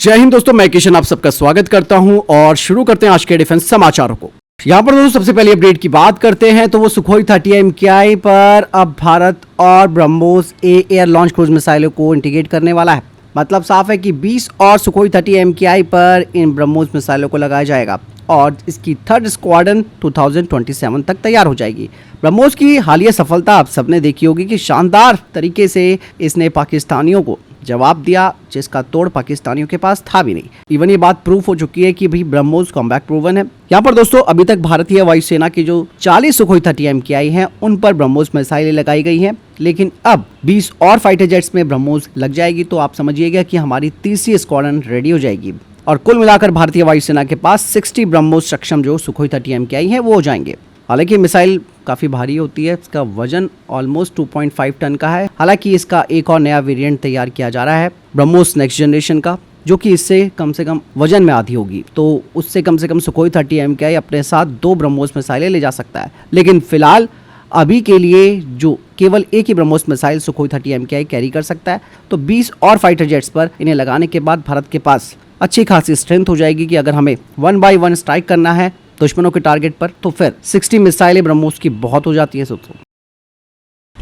जय हिंद दोस्तों, मैं किशन आप सबका स्वागत करता हूं और शुरू करते हैं आज के डिफेंस समाचारों को। यहां पर दोस्तों सबसे पहले अपडेट की बात करते हैं तो वो सुखोई 30 MKI पर अब भारत और ब्रह्मोस एयर लॉन्च क्रूज मिसाइलों को इंटीग्रेट करने वाला है। मतलब साफ है कि 20 और सुखोई 30 MKI पर इन ब्रह्मोस मिसाइलों को लगाया जाएगा और इसकी थर्ड स्क्वाड्रन 2027 तक तैयार हो जाएगी। ब्रह्मोस की हालिया सफलता आप सबने देखी होगी कि शानदार तरीके से इसने पाकिस्तानियों को जवाब दिया जिसका तोड़ पाकिस्तानियों के पास था भी नहीं। इवन ये बात प्रूफ हो चुकी है कि भाई ब्रह्मोस कॉम्बैट प्रूवन है। यहाँ पर दोस्तों अभी तक भारतीय वायुसेना की जो 40 सुखोई 30 MKI हैं उन पर ब्रह्मोस मिसाइलें लगाई गई हैं, लेकिन अब 20 और फाइटर जेट्स में ब्रह्मोस लग जाएगी तो आप समझिएगा कि हमारी तीसरी स्क्वाड्रन रेडी हो जाएगी और कुल मिलाकर भारतीय वायुसेना के पास 60 ब्रह्मोस सक्षम जो सुखोई 30 MKI हैं वो हो जाएंगे। हालांकि मिसाइल काफ़ी भारी होती है, इसका वजन ऑलमोस्ट 2.5 टन का है। हालांकि इसका एक और नया वेरिएंट तैयार किया जा रहा है ब्रह्मोस नेक्स्ट जनरेशन का, जो कि इससे कम से कम वजन में आधी होगी, तो उससे कम से कम सुखोई 30 MKI अपने साथ 2 ब्रह्मोस मिसाइलें ले जा सकता है। लेकिन फिलहाल अभी के लिए जो केवल एक ही BrahMos missile Sukhoi 30 MKI carry कर सकता है, तो 20 और फाइटर जेट्स पर इन्हें लगाने के बाद भारत के पास अच्छी खासी स्ट्रेंथ हो जाएगी कि अगर हमें 1 बाय 1 स्ट्राइक करना है दुश्मनों के टारगेट पर तो फिर 60 मिसाइलें ब्रह्मोस की बहुत हो जाती है दोस्तों।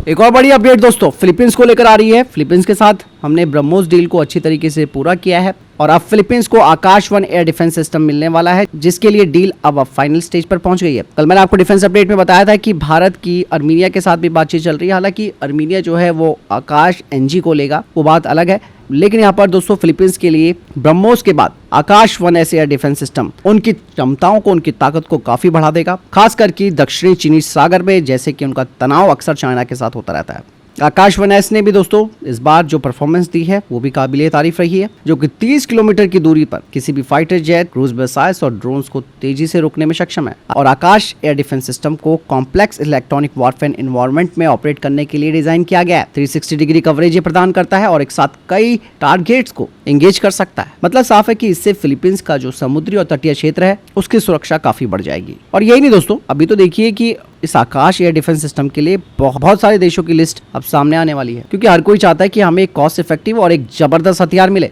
एक और बड़ी अपडेट दोस्तों फिलीपींस को लेकर आ रही है। फिलीपींस के साथ हमने ब्रह्मोस डील को अच्छी तरीके से पूरा किया है और अब फिलीपींस को आकाश 1 एयर डिफेंस सिस्टम मिलने वाला है, जिसके लिए डील अब फाइनल स्टेज पर पहुंच गई है। कल मैंने आपको डिफेंस अपडेट में बताया था कि भारत की अर्मीनिया के साथ भी बातचीत चल रही है। हालांकि अर्मीनिया जो है वो आकाश NG को लेगा, वो बात अलग है, लेकिन यहाँ पर दोस्तों फिलीपींस के लिए ब्रह्मोस के बाद आकाश 1 ऐसे एयर डिफेंस सिस्टम उनकी क्षमताओं को, उनकी ताकत को काफी बढ़ा देगा, खास करके दक्षिणी चीनी सागर में, जैसे कि उनका तनाव अक्सर चाइना के साथ होता रहता है। आकाश 1S ने भी दोस्तों इस बार जो परफॉर्मेंस दी है वो भी काबिले तारीफ रही है, जो कि 30 किलोमीटर की दूरी पर किसी भी फाइटर जेट, क्रूज मिसाइल्स और ड्रोन्स को तेजी से रोकने में सक्षम है। और आकाश एयर डिफेंस सिस्टम को कॉम्प्लेक्स इलेक्ट्रॉनिक वॉरफेयर एनवायरनमेंट में ऑपरेट करने के लिए डिजाइन किया गया है। 360 डिग्री कवरेज ये प्रदान करता है और एक साथ कई टारगेट्स को एंगेज कर सकता है। मतलब साफ है कि इससे फिलीपींस का जो समुद्री और तटीय क्षेत्र है उसकी सुरक्षा काफी बढ़ जाएगी। और यही नहीं दोस्तों, अभी तो देखिए कि इस आकाश एयर डिफेंस सिस्टम के लिए बहुत सारे देशों की लिस्ट अब सामने आने वाली है, क्योंकि हर कोई चाहता है कि हमें एक कॉस्ट इफेक्टिव और एक जबरदस्त हथियार मिले।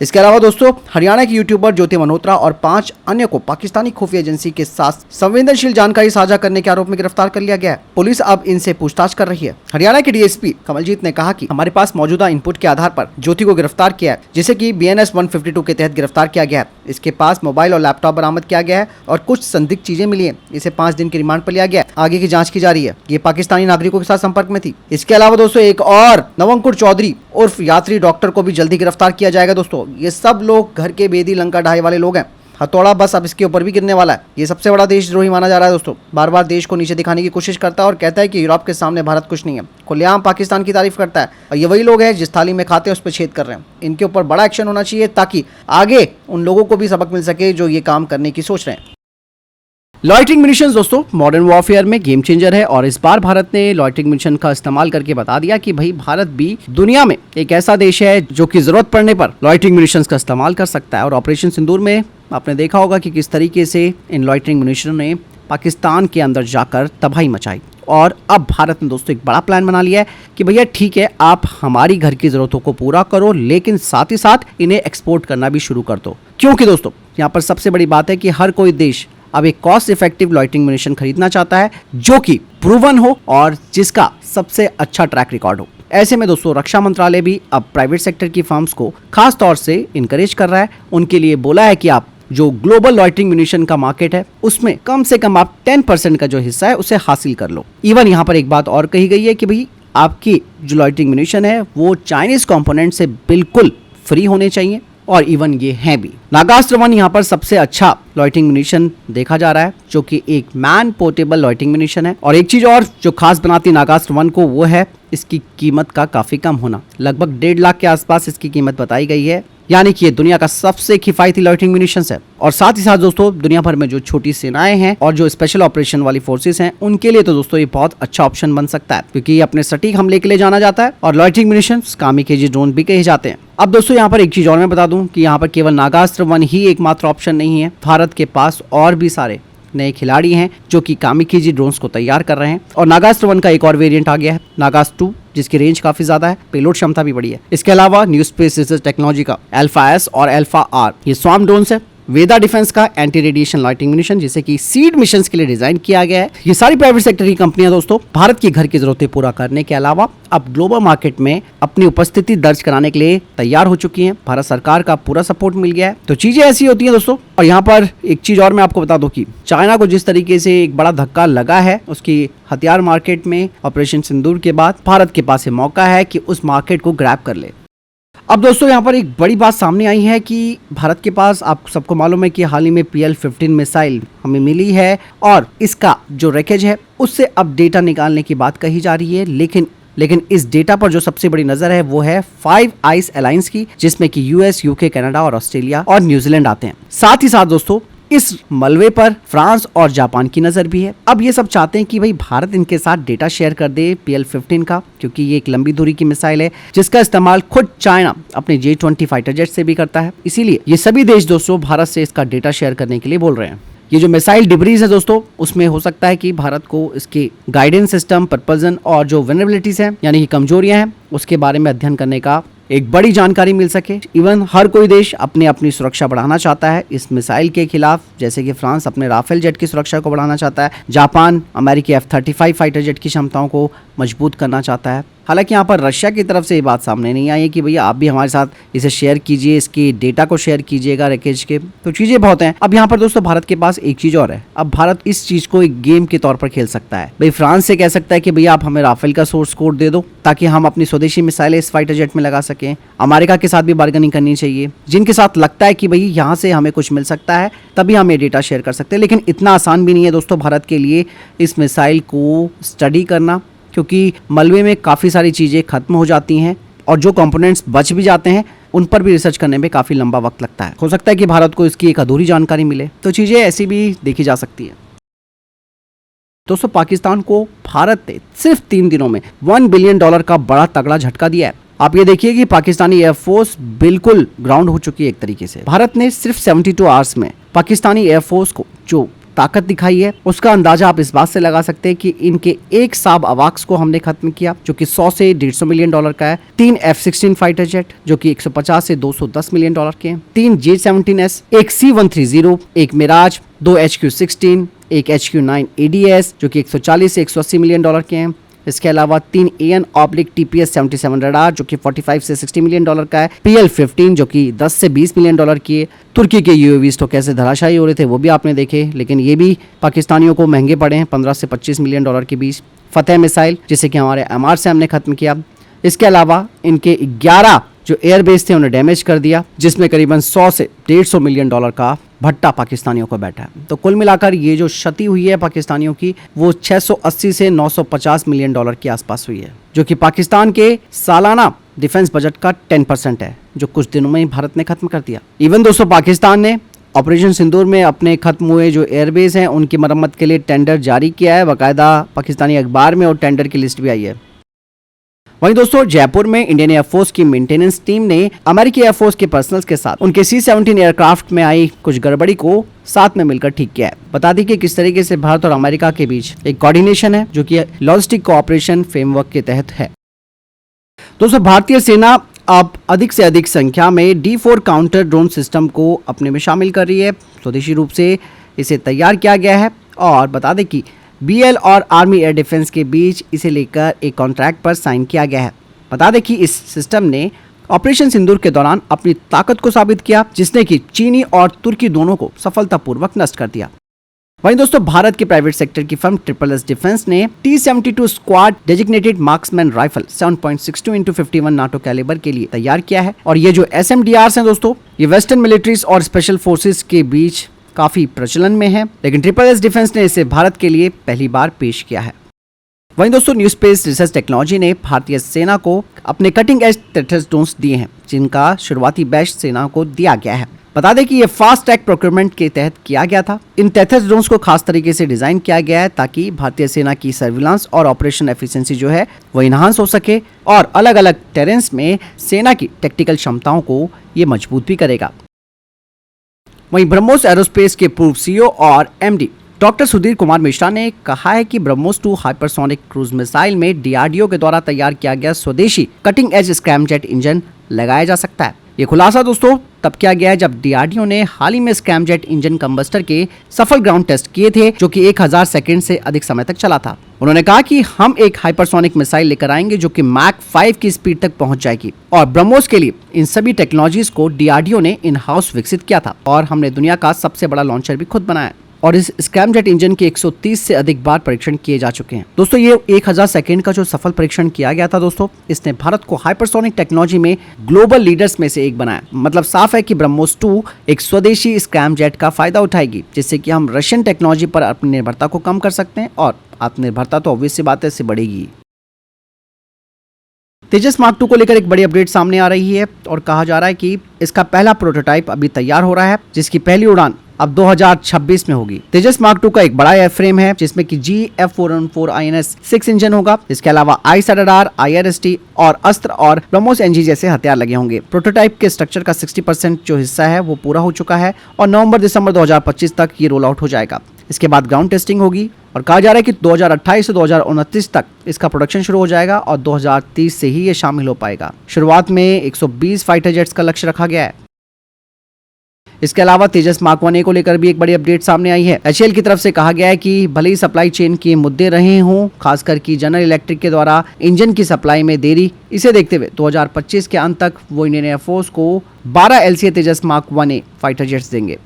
इसके अलावा दोस्तों हरियाणा की यूट्यूबर ज्योति मल्होत्रा और 5 अन्य को पाकिस्तानी खुफिया एजेंसी के साथ संवेदनशील जानकारी साझा करने के आरोप में गिरफ्तार कर लिया गया है। पुलिस अब इनसे पूछताछ कर रही है। हरियाणा के DSP कमलजीत ने कहा कि हमारे पास मौजूदा इनपुट के आधार पर ज्योति को गिरफ्तार किया है, जिसे कि BNS 152 के तहत गिरफ्तार किया गया है। इसके पास मोबाइल और लैपटॉप बरामद किया गया है और कुछ संदिग्ध चीजें मिली है। इसे 5 दिन की रिमांड पर लिया गया है। आगे की जाँच की जा रही है। ये पाकिस्तानी नागरिकों के साथ संपर्क में थी। इसके अलावा दोस्तों एक और नवंकुर चौधरी उर्फ यात्री डॉक्टर को भी जल्दी गिरफ्तार किया जाएगा। दोस्तों ये सब लोग घर के बेदी लंका ढाई वाले लोग हैं। हथौड़ा बस अब इसके ऊपर भी गिरने वाला है। ये सबसे बड़ा देशद्रोही माना जा रहा है दोस्तों। बार बार देश को नीचे दिखाने की कोशिश करता है और कहता है कि यूरोप के सामने भारत कुछ नहीं है। खुलेआम पाकिस्तान की तारीफ करता है और ये वही लोग हैं जिस थाली में खाते हैं उस पर छेद कर रहे हैं। इनके ऊपर बड़ा एक्शन होना चाहिए ताकि आगे उन लोगों को भी सबक मिल सके जो ये काम करने की सोच रहे हैं। लॉइटरिंग म्यूनिशंस दोस्तों मॉडर्न वॉरफेयर में गेम चेंजर है और इस बार भारत ने लॉइटरिंग म्यूनिशन का इस्तेमाल करके बता दिया कि भाई भारत भी दुनिया में एक ऐसा देश है जो कि जरूरत पड़ने पर लॉइटरिंग म्यूनिशंस का इस्तेमाल कर सकता है। और ऑपरेशन सिंदूर में आपने देखा होगा कि किस तरीके से इन लॉइटरिंग म्यूनिशन ने पाकिस्तान के अंदर जाकर तबाही मचाई। और अब भारत ने दोस्तों एक बड़ा प्लान बना लिया है कि भैया ठीक है, आप हमारी घर की जरूरतों को पूरा करो, लेकिन साथ ही साथ इन्हें एक्सपोर्ट करना भी शुरू कर दो। क्योंकि दोस्तों यहाँ पर सबसे बड़ी बात है कि हर कोई देश अब एक कॉस्ट इफेक्टिव लॉइटरिंग म्यूनिशन खरीदना चाहता है जो कि प्रूवन हो और जिसका सबसे अच्छा ट्रैक रिकॉर्ड हो। ऐसे में दोस्तों रक्षा मंत्रालय भी अब प्राइवेट सेक्टर की फर्म्स को खास तौर से इनकरेज कर रहा है। उनके लिए बोला है कि आप जो ग्लोबल लॉइटरिंग म्यूनिशन का मार्केट है उसमें कम से कम आप 10% का जो हिस्सा है उसे हासिल कर लो। इवन यहाँ पर एक बात और कही गई है कि भाई आपकी जो लॉइटरिंग म्यूनिशन है वो चाइनीज कंपोनेंट से बिल्कुल फ्री होने चाहिए और इवन ये है भी। नागास्त्र 1 यहाँ पर सबसे अच्छा लॉइटरिंग म्यूनिशन देखा जा रहा है, जो कि एक मैन पोर्टेबल लॉइटरिंग म्यूनिशन है। और एक चीज और जो खास बनाती नागास्त्र 1 को वो है इसकी कीमत का काफी कम होना। लगभग 1.5 लाख के आसपास इसकी कीमत बताई गई है, यानी कि ये दुनिया का सबसे किफायती लॉइटरिंग म्यूनिशंस है। और साथ ही साथ दोस्तों दुनिया भर में जो छोटी सेनाएं हैं और जो स्पेशल ऑपरेशन वाली फोर्सेस हैं उनके लिए तो दोस्तों ये बहुत अच्छा ऑप्शन बन सकता है, क्योंकि ये अपने सटीक हमले के लिए जाना जाता है और लॉइटरिंग म्यूनिशंस कामिकाज़े ड्रोन भी कहे जाते हैं। अब दोस्तों यहाँ पर एक चीज और मैं बता दूं कि यहाँ पर केवल नागास्त्र 1 ही एकमात्र ऑप्शन नहीं है। भारत के पास और भी सारे नए खिलाड़ी हैं जो कि कामिकीजी ड्रोन्स को तैयार कर रहे हैं। और नागास्त्र 1 का एक और वेरिएंट आ गया है, नागास्त्र 2, जिसकी रेंज काफी ज्यादा है, पेलोड क्षमता भी बड़ी है। इसके अलावा न्यू स्पेस रिसर्च टेक्नोलॉजी का अल्फा एस और अल्फा आर ये स्वार्म ड्रोन्स है। वेदा डिफेंस का एंटी रेडिएशन लाइटिंग म्यूनिशन जिसे कि सीड मिशंस के लिए डिजाइन किया गया है। ये सारी प्राइवेट सेक्टर की कंपनियां दोस्तों भारत की घर की जरूरतें पूरा करने के अलावा अब ग्लोबल मार्केट में अपनी उपस्थिति दर्ज कराने के लिए तैयार हो चुकी हैं। भारत सरकार का पूरा सपोर्ट मिल गया है। तो चीजें ऐसी होती हैं दोस्तों। और यहाँ पर एक चीज और मैं आपको बता दूं कि चाइना को जिस तरीके से एक बड़ा धक्का लगा है उसकी हथियार मार्केट में ऑपरेशन सिंदूर के बाद, भारत के पास ये मौका है कि उस मार्केट को ग्रैब कर ले। अब दोस्तों यहाँ पर एक बड़ी बात सामने आई है कि भारत के पास, आप सबको मालूम है कि हाल ही में PL-15 मिसाइल हमें मिली है और इसका जो रैकेज है उससे अब डेटा निकालने की बात कही जा रही है। लेकिन इस डेटा पर जो सबसे बड़ी नजर है वो है 5 आइस अलायंस की, जिसमें कि US, UK, कनाडा और ऑस्ट्रेलिया और न्यूजीलैंड आते हैं। साथ ही साथ दोस्तों इस मलबे पर फ्रांस और जापान की नजर भी है। अब ये सब चाहते हैं कि भाई भारत इनके साथ डेटा शेयर कर दे PL-15 का, क्योंकि ये एक लंबी दूरी की मिसाइल है जिसका इस्तेमाल खुद चाइना अपने J-20 फाइटर जेट से भी करता है। इसीलिए ये सभी देश दोस्तों भारत से इसका डेटा शेयर करने के लिए बोल रहे हैं। ये जो मिसाइल डिब्रीज है दोस्तों, उसमें हो सकता है कि भारत को इसके गाइडेंस सिस्टम, प्रपोजन और जो वल्नरेबिलिटीज हैं यानी कि कमजोरियां हैं उसके बारे में अध्ययन करने का एक बड़ी जानकारी मिल सके। इवन हर कोई देश अपनी सुरक्षा बढ़ाना चाहता है इस मिसाइल के खिलाफ, जैसे कि फ्रांस अपने राफेल जेट की सुरक्षा को बढ़ाना चाहता है, जापान अमेरिकी F-35 फाइटर जेट की क्षमताओं को मजबूत करना चाहता है। हालांकि यहाँ पर रशिया की तरफ से ये बात सामने नहीं आई है कि भैया आप भी हमारे साथ इसे शेयर कीजिए, इसकी डेटा को शेयर कीजिएगा रैकेज के। तो चीजें बहुत हैं। अब यहाँ पर दोस्तों भारत के पास एक चीज और है। अब भारत इस चीज को एक गेम के तौर पर खेल सकता है। भाई फ्रांस से कह सकता है कि भैया आप हमें राफेल का सोर्स कोड दे दो ताकि हम अपनी स्वदेशी मिसाइलें इस फाइटर जेट में लगा सकें। अमेरिका के साथ भी बार्गेनिंग करनी चाहिए, जिनके साथ लगता है कि भाई यहाँ से हमें कुछ मिल सकता है तभी हम ये डेटा शेयर कर सकते हैं। लेकिन इतना आसान भी नहीं है दोस्तों भारत के लिए इस मिसाइल को स्टडी करना, क्योंकि मलबे में काफ़ी सारी चीज़ें खत्म हो जाती हैं और जो कंपोनेंट्स बच भी जाते हैं उन पर भी रिसर्च करने में काफ़ी लंबा वक्त लगता है। हो सकता है कि भारत को इसकी एक अधूरी जानकारी मिले। तो चीज़ें ऐसी भी देखी जा सकती है। दोस्तों पाकिस्तान को भारत ने सिर्फ 3 दिनों में $1 बिलियन का बड़ा तगड़ा झटका दिया है। आप ये देखिए कि पाकिस्तानी एयरफोर्स बिल्कुल ग्राउंड हो चुकी है एक तरीके से। भारत ने सिर्फ 72 आवर्स में पाकिस्तानी एयरफोर्स को जो ताकत दिखाई है उसका अंदाजा आप इस बात से लगा सकते हैं कि इनके एक साब अवाक्स को हमने खत्म किया जो कि 100 से $150 मिलियन का है, 3 F-16 फाइटर जेट जो कि 150 से $210 मिलियन के हैं, 3 J-17S, एक C-130, एक मिराज, 2 HQ-16, एक HQ-9 ADS जो कि 140 से $180 मिलियन के हैं। इसके अलावा 3 AN/TPS-77 रडार जो कि 45 से $60 मिलियन का है, PL-15 जो कि 10 से $20 मिलियन की है। तुर्की के UAVs तो कैसे धराशायी हो रहे थे वो भी आपने देखे, लेकिन ये भी पाकिस्तानियों को महंगे पड़े हैं 15 से $25 मिलियन के बीच। फतेह मिसाइल जिसे कि हमारे MR से हमने खत्म किया। इसके अलावा इनके 11 जो एयरबेस थे उन्हें डैमेज कर दिया, जिसमें करीबन 100 से $150 मिलियन का भट्टा पाकिस्तानियों को बैठा है। तो कुल मिलाकर ये जो क्षति हुई है पाकिस्तानियों की वो 680 से $950 मिलियन के आसपास हुई है, जो कि पाकिस्तान के सालाना डिफेंस बजट का 10% है, जो कुछ दिनों में ही भारत ने खत्म कर दिया। इवन दोस्तों पाकिस्तान ने ऑपरेशन सिंदूर में अपने खत्म हुए जो एयरबेस हैं उनकी मरम्मत के लिए टेंडर जारी किया है, बाकायदा पाकिस्तानी अखबार में, और टेंडर की लिस्ट भी आई है। वहीं दोस्तों जयपुर में इंडियन एयरफोर्स की मेंटेनेंस टीम ने अमेरिकी एयरफोर्स के पर्सनल्स के साथ उनके C-17 एयरक्राफ्ट में आई कुछ गड़बड़ी को साथ में मिलकर ठीक किया है। बता दी कि किस तरीके से भारत और अमेरिका के बीच एक कोऑर्डिनेशन है जो कि लॉजिस्टिक कोऑपरेशन फ्रेमवर्क के तहत है। दोस्तों भारतीय सेना अब अधिक से अधिक संख्या में D4 काउंटर ड्रोन सिस्टम को अपने में शामिल कर रही है। स्वदेशी रूप से इसे तैयार किया गया है और बता दें कि BL और आर्मी एयर डिफेंस के बीच इसे लेकर एक कॉन्ट्रैक्ट पर साइन किया गया है। बता दें कि इस सिस्टम ने ऑपरेशन सिंदूर के दौरान अपनी ताकत को साबित किया, जिसने कि चीनी और तुर्की दोनों को सफलतापूर्वक नष्ट कर दिया। वहीं दोस्तों भारत के प्राइवेट सेक्टर की फर्म SSS डिफेंस ने T-72 squad designated marksman rifle 7.62x51 NATO calibre के लिए तैयार किया है। और ये जो SMDRs हैं दोस्तों, ये वेस्टर्न मिलिट्रीज और स्पेशल फोर्सेस के बीच काफी प्रचलन में है, लेकिन SSS डिफेंस ने इसे भारत के लिए पहली बार पेश किया है। वहीं दोस्तों न्यू स्पेस रिसर्च टेक्नोलॉजी ने भारतीय सेना को अपने कटिंग एज टेथस ड्रोन्स दिए हैं, जिनका शुरुआती बैच सेना को दिया गया है। बता दें कि ये फास्ट ट्रैक प्रोक्योरमेंट के तहत किया गया था। इन टेथस ड्रोन्स को खास तरीके से डिजाइन किया गया है ताकि भारतीय सेना की सर्विलांस और ऑपरेशन एफिशिएंसी जो है वो इनहांस हो सके और अलग अलग टेरेंस में सेना की टेक्टिकल क्षमताओं को ये मजबूत भी करेगा। वहीं ब्रह्मोस एरोस्पेस के पूर्व CEO और MD डॉक्टर सुधीर कुमार मिश्रा ने कहा है कि ब्रह्मोस 2 हाइपरसोनिक क्रूज मिसाइल में डीआरडीओ के द्वारा तैयार किया गया स्वदेशी कटिंग एज स्क्रैमजेट इंजन लगाया जा सकता है। ये खुलासा दोस्तों तब किया गया है जब डीआरडीओ ने हाल ही में स्क्रैमजेट इंजन कंबस्टर के सफल ग्राउंड टेस्ट किए थे, जो कि 1000 सेकंड से अधिक समय तक चला था। उन्होंने कहा कि हम एक हाइपरसोनिक मिसाइल लेकर आएंगे जो कि मैक 5 की स्पीड तक पहुंच जाएगी, और ब्रह्मोस के लिए इन सभी टेक्नोलॉजीज को डीआरडीओ ने इन हाउस विकसित किया था और हमने दुनिया का सबसे बड़ा लॉन्चर भी खुद बनाया और इस स्क्रैमजेट इंजन के 130 से अधिक बार परीक्षण किए जा चुके हैं। दोस्तों ये 1000 सेकंड का जो सफल परीक्षण किया गया था दोस्तों, इसने भारत को हाइपरसोनिक टेक्नोलॉजी में ग्लोबल लीडर्स में से एक बनाया। मतलब साफ है कि ब्रह्मोस 2 एक स्वदेशी स्क्रैमजेट का फायदा उठाएगी, जिससे कि हम रशियन टेक्नोलॉजी पर अपनी निर्भरता को कम कर सकते हैं और आत्मनिर्भरता तो ऑब्वियस सी बात है इससे बढ़ेगी। तेजस मार्क 2 को लेकर एक बड़ी अपडेट सामने आ रही है और कहा जा रहा है कि इसका पहला प्रोटोटाइप अभी तैयार हो रहा है, जिसकी पहली उड़ान अब 2026 में होगी। तेजस मार्क 2 का एक बड़ा एयरफ्रेम है जिसमें कि GF414 INS-6 इंजन होगा। इसके अलावा ISRR, IRST और अस्त्र और ब्रह्मोस NG जैसे हथियार लगे होंगे। प्रोटोटाइप के स्ट्रक्चर का 60% जो हिस्सा है वो पूरा हो चुका है और नवंबर-दिसंबर 2025 तक ये रोल आउट हो जाएगा। इसके बाद ग्राउंड टेस्टिंग होगी और कहा जा रहा है कि 2028 से 2029 तक इसका प्रोडक्शन शुरू हो जाएगा और 2030 से ही ये शामिल हो पाएगा। शुरुआत में 120 फाइटर जेट्स का लक्ष्य रखा गया है। इसके अलावा तेजस मार्क 1A को लेकर भी एक बड़ी अपडेट सामने आई है। HAL की तरफ से कहा गया है कि भले ही सप्लाई चेन के मुद्दे रहे हों, खासकर कि जनरल इलेक्ट्रिक के द्वारा इंजन की सप्लाई में देरी, इसे देखते हुए 2025 के अंत तक वो इंडियन एयरफोर्स को 12 LCA तेजस मार्क 1A फाइटर जेट्स देंगे।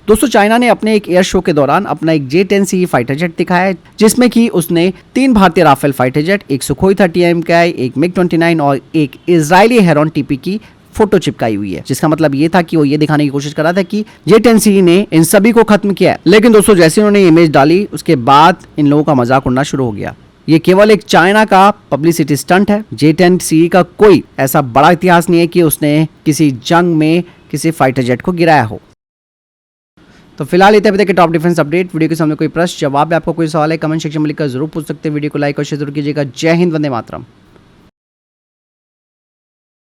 दोस्तों चाइना ने अपने एक एयर शो के दौरान अपना एक J-10C फाइटर जेट दिखाया है, जिसमें कि उसने 3 भारतीय राफेल फाइटर जेट, एक सुखोई 30 MKI, एक MiG-29 और एक इजरायली हेरॉन TP की फोटो चिपकाई हुई है, जिसका मतलब ये था कि वो ये दिखाने की कोशिश कर रहा था कि J-10C ने इन सभी को खत्म किया है। लेकिन दोस्तों जैसे उन्होंने इमेज डाली उसके बाद इन लोगों का मजाक उड़ना शुरू हो गया। ये केवल एक चाइना का पब्लिसिटी स्टंट है। J-10C का कोई ऐसा बड़ा इतिहास नहीं है कि उसने किसी जंग में किसी फाइटर जेट को गिराया हो। तो फिलहाल इतने अभी तक के टॉप डिफेंस अपडेट। वीडियो के सामने कोई प्रश्न जवाब है, आपको कोई सवाल है, कमेंट सेक्शन में लिखकर जरूर पूछ सकते हैं। वीडियो को लाइक और शेयर जरूर कीजिएगा। जय हिंद, वंदे मातरम।